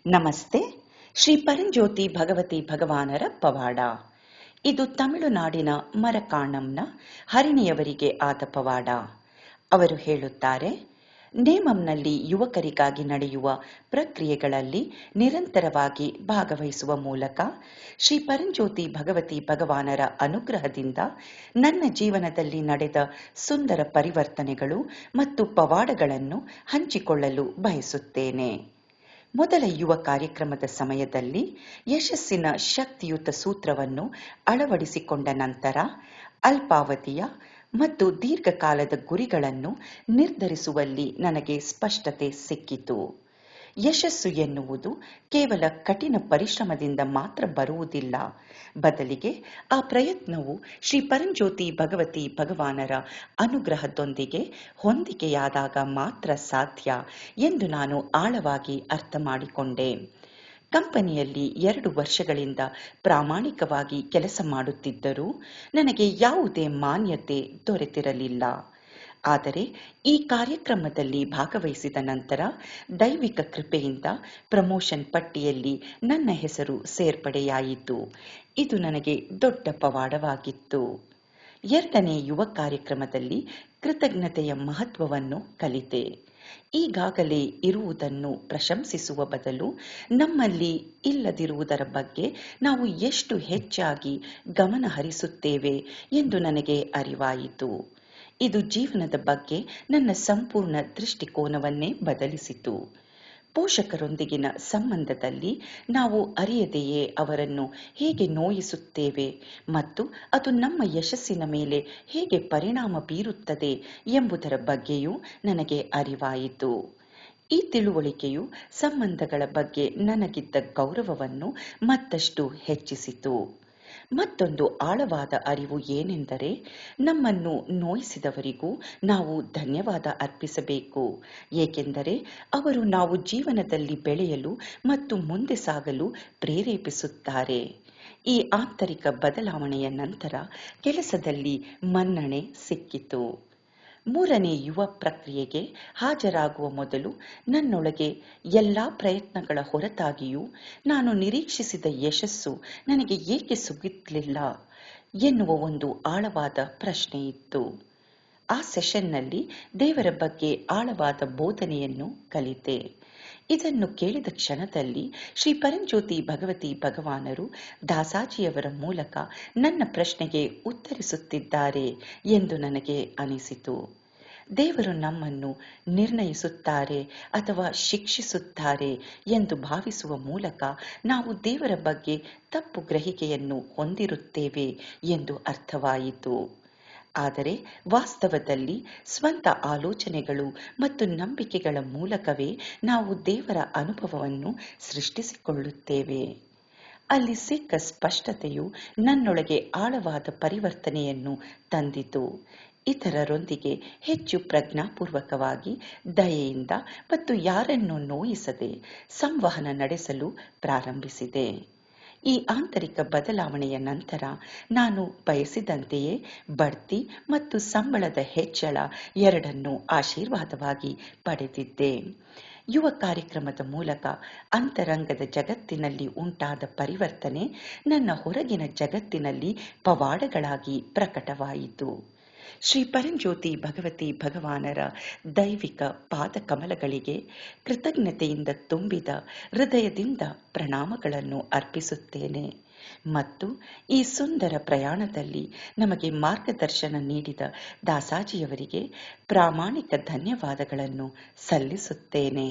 ನಮಸ್ತೆ. ಶ್ರೀ ಪರಂಜ್ಯೋತಿ ಭಗವತಿ ಭಗವಾನರ ಪವಾಡ. ಇದು ತಮಿಳುನಾಡಿನ ಮರಕಾಣಂನ ಹರಿಣಿಯವರಿಗೆ ಆದ ಪವಾಡ. ಅವರು ಹೇಳುತ್ತಾರೆ, ನೇಮಂನಲ್ಲಿ ಯುವಕರಿಗಾಗಿ ನಡೆಯುವ ಪ್ರಕ್ರಿಯೆಗಳಲ್ಲಿ ನಿರಂತರವಾಗಿ ಭಾಗವಹಿಸುವ ಮೂಲಕ ಶ್ರೀ ಪರಂಜ್ಯೋತಿ ಭಗವತಿ ಭಗವಾನರ ಅನುಗ್ರಹದಿಂದ ನನ್ನ ಜೀವನದಲ್ಲಿ ನಡೆದ ಸುಂದರ ಪರಿವರ್ತನೆಗಳು ಮತ್ತು ಪವಾಡಗಳನ್ನು ಹಂಚಿಕೊಳ್ಳಲು ಬಯಸುತ್ತೇನೆ. ಮೊದಲ ಯುವ ಕಾರ್ಯಕ್ರಮದ ಸಮಯದಲ್ಲಿ ಯಶಸ್ಸಿನ ಶಕ್ತಿಯುತ ಸೂತ್ರವನ್ನು ಅಳವಡಿಸಿಕೊಂಡ ನಂತರ ಅಲ್ಪಾವಧಿಯ ಮತ್ತು ದೀರ್ಘಕಾಲದ ಗುರಿಗಳನ್ನು ನಿರ್ಧರಿಸುವಲ್ಲಿ ನನಗೆ ಸ್ಪಷ್ಟತೆ ಸಿಕ್ಕಿತು. ಯಶಸ್ಸು ಎನ್ನುವುದು ಕೇವಲ ಕಠಿಣ ಪರಿಶ್ರಮದಿಂದ ಮಾತ್ರ ಬರುವುದಿಲ್ಲ, ಬದಲಿಗೆ ಆ ಪ್ರಯತ್ನವು ಶ್ರೀ ಪರಂಜ್ಯೋತಿ ಭಗವತಿ ಭಗವಾನರ ಅನುಗ್ರಹದೊಂದಿಗೆ ಹೊಂದಿಕೆಯಾದಾಗ ಮಾತ್ರ ಸಾಧ್ಯ ಎಂದು ನಾನು ಆಳವಾಗಿ ಅರ್ಥ ಮಾಡಿಕೊಂಡೆ. ಕಂಪನಿಯಲ್ಲಿ 2 ವರ್ಷಗಳಿಂದ ಪ್ರಾಮಾಣಿಕವಾಗಿ ಕೆಲಸ ಮಾಡುತ್ತಿದ್ದರೂ ನನಗೆ ಯಾವುದೇ ಮಾನ್ಯತೆ ದೊರೆತಿರಲಿಲ್ಲ. ಆದರೆ ಈ ಕಾರ್ಯಕ್ರಮದಲ್ಲಿ ಭಾಗವಹಿಸಿದ ನಂತರ ದೈವಿಕ ಕೃಪೆಯಿಂದ ಪ್ರಮೋಷನ್ ಪಟ್ಟಿಯಲ್ಲಿ ನನ್ನ ಹೆಸರು ಸೇರ್ಪಡೆಯಾಯಿತು. ಇದು ನನಗೆ ದೊಡ್ಡ ಪವಾಡವಾಗಿತ್ತು. 2ನೇ ಯುವ ಕಾರ್ಯಕ್ರಮದಲ್ಲಿ ಕೃತಜ್ಞತೆಯ ಮಹತ್ವವನ್ನು ಕಲಿತೆ. ಈಗಾಗಲೇ ಇರುವುದನ್ನು ಪ್ರಶಂಸಿಸುವ ಬದಲು ನಮ್ಮಲ್ಲಿ ಇಲ್ಲದಿರುವುದರ ಬಗ್ಗೆ ನಾವು ಎಷ್ಟು ಹೆಚ್ಚಾಗಿ ಗಮನ ಹರಿಸುತ್ತೇವೆ ಎಂದು ನನಗೆ ಅರಿವಾಯಿತು. ಇದು ಜೀವನದ ಬಗ್ಗೆ ನನ್ನ ಸಂಪೂರ್ಣ ದೃಷ್ಟಿಕೋನವನ್ನೇ ಬದಲಿಸಿತು. ಪೋಷಕರೊಂದಿಗಿನ ಸಂಬಂಧದಲ್ಲಿ ನಾವು ಅರಿಯದೆಯೇ ಅವರನ್ನು ಹೇಗೆ ನೋಯಿಸುತ್ತೇವೆ ಮತ್ತು ಅದು ನಮ್ಮ ಯಶಸ್ಸಿನ ಮೇಲೆ ಹೇಗೆ ಪರಿಣಾಮ ಬೀರುತ್ತದೆ ಎಂಬುದರ ಬಗ್ಗೆಯೂ ನನಗೆ ಅರಿವಾಯಿತು. ಈ ತಿಳುವಳಿಕೆಯು ಸಂಬಂಧಗಳ ಬಗ್ಗೆ ನನಗಿದ್ದ ಗೌರವವನ್ನು ಮತ್ತಷ್ಟು ಹೆಚ್ಚಿಸಿತು. ಮತ್ತೊಂದು ಆಳವಾದ ಅರಿವು ಏನೆಂದರೆ, ನಮ್ಮನ್ನು ನೋಯಿಸಿದವರಿಗೂ ನಾವು ಧನ್ಯವಾದ ಅರ್ಪಿಸಬೇಕು, ಏಕೆಂದರೆ ಅವರು ನಾವು ಜೀವನದಲ್ಲಿ ಬೆಳೆಯಲು ಮತ್ತು ಮುಂದೆ ಸಾಗಲು ಪ್ರೇರೇಪಿಸುತ್ತಾರೆ. ಈ ಆಂತರಿಕ ಬದಲಾವಣೆಯ ನಂತರ ಕೆಲಸದಲ್ಲಿ ಮನ್ನಣೆ ಸಿಕ್ಕಿತು. 3ನೇ ಯುವ ಪ್ರಕ್ರಿಯೆಗೆ ಹಾಜರಾಗುವ ಮೊದಲು ನನ್ನೊಳಗೆ ಎಲ್ಲಾ ಪ್ರಯತ್ನಗಳ ಹೊರತಾಗಿಯೂ ನಾನು ನಿರೀಕ್ಷಿಸಿದ ಯಶಸ್ಸು ನನಗೆ ಏಕೆ ಸಿಗುತ್ತಿಲ್ಲ ಎನ್ನುವ ಒಂದು ಆಳವಾದ ಪ್ರಶ್ನೆ ಇತ್ತು. ಆ ಸೆಷನ್ನಲ್ಲಿ ದೇವರ ಬಗ್ಗೆ ಆಳವಾದ ಬೋಧನೆಯನ್ನು ಕಲಿತೆ. ಇದನ್ನು ಕೇಳಿದ ಕ್ಷಣದಲ್ಲಿ ಶ್ರೀ ಪರಂಜ್ಯೋತಿ ಭಗವತಿ ಭಗವಾನರು ದಾಸಾಜಿಯವರ ಮೂಲಕ ನನ್ನ ಪ್ರಶ್ನೆಗೆ ಉತ್ತರಿಸುತ್ತಿದ್ದಾರೆ ಎಂದು ನನಗೆ ಅನಿಸಿತು. ದೇವರು ನಮ್ಮನ್ನು ನಿರ್ಣಯಿಸುತ್ತಾರೆ ಅಥವಾ ಶಿಕ್ಷಿಸುತ್ತಾರೆ ಎಂದು ಭಾವಿಸುವ ಮೂಲಕ ನಾವು ದೇವರ ಬಗ್ಗೆ ತಪ್ಪು ಗ್ರಹಿಕೆಯನ್ನು ಹೊಂದಿರುತ್ತೇವೆ ಎಂದು ಅರ್ಥವಾಯಿತು. ಆದರೆ ವಾಸ್ತವದಲ್ಲಿ ಸ್ವಂತ ಆಲೋಚನೆಗಳು ಮತ್ತು ನಂಬಿಕೆಗಳ ಮೂಲಕವೇ ನಾವು ದೇವರ ಅನುಭವವನ್ನು ಸೃಷ್ಟಿಸಿಕೊಳ್ಳುತ್ತೇವೆ. ಅಲ್ಲಿ ಸಿಕ್ಕ ಸ್ಪಷ್ಟತೆಯು ನನ್ನೊಳಗೆ ಆಳವಾದ ಪರಿವರ್ತನೆಯನ್ನು ತಂದಿತು. ಇತರರೊಂದಿಗೆ ಹೆಚ್ಚು ಪ್ರಜ್ಞಾಪೂರ್ವಕವಾಗಿ, ದಯೆಯಿಂದ ಮತ್ತು ಯಾರನ್ನೂ ನೋಯಿಸದೆ ಸಂವಹನ ನಡೆಸಲು ಪ್ರಾರಂಭಿಸಿದೆ. ಈ ಆಂತರಿಕ ಬದಲಾವಣೆಯ ನಂತರ ನಾನು ಬಯಸಿದಂತೆಯೇ ಬಡ್ತಿ ಮತ್ತು ಸಂಬಳದ ಹೆಚ್ಚಳ ಎರಡನ್ನೂ ಆಶೀರ್ವಾದವಾಗಿ ಪಡೆದಿದ್ದೆ. ಯುವ ಕಾರ್ಯಕ್ರಮದ ಮೂಲಕ ಅಂತರಂಗದ ಜಗತ್ತಿನಲ್ಲಿ ಉಂಟಾದ ಪರಿವರ್ತನೆ ನನ್ನ ಹೊರಗಿನ ಜಗತ್ತಿನಲ್ಲಿ ಪವಾಡಗಳಾಗಿ ಪ್ರಕಟವಾಯಿತು. ಶ್ರೀ ಪರಂಜ್ಯೋತಿ ಭಗವತಿ ಭಗವಾನರ ದೈವಿಕ ಪಾದಕಮಲಗಳಿಗೆ ಕೃತಜ್ಞತೆಯಿಂದ ತುಂಬಿದ ಹೃದಯದಿಂದ ಪ್ರಣಾಮಗಳನ್ನು ಅರ್ಪಿಸುತ್ತೇನೆ ಮತ್ತು ಈ ಸುಂದರ ಪ್ರಯಾಣದಲ್ಲಿ ನಮಗೆ ಮಾರ್ಗದರ್ಶನ ನೀಡಿದ ದಾಸಾಜಿಯವರಿಗೆ ಪ್ರಾಮಾಣಿಕ ಧನ್ಯವಾದಗಳನ್ನು ಸಲ್ಲಿಸುತ್ತೇನೆ.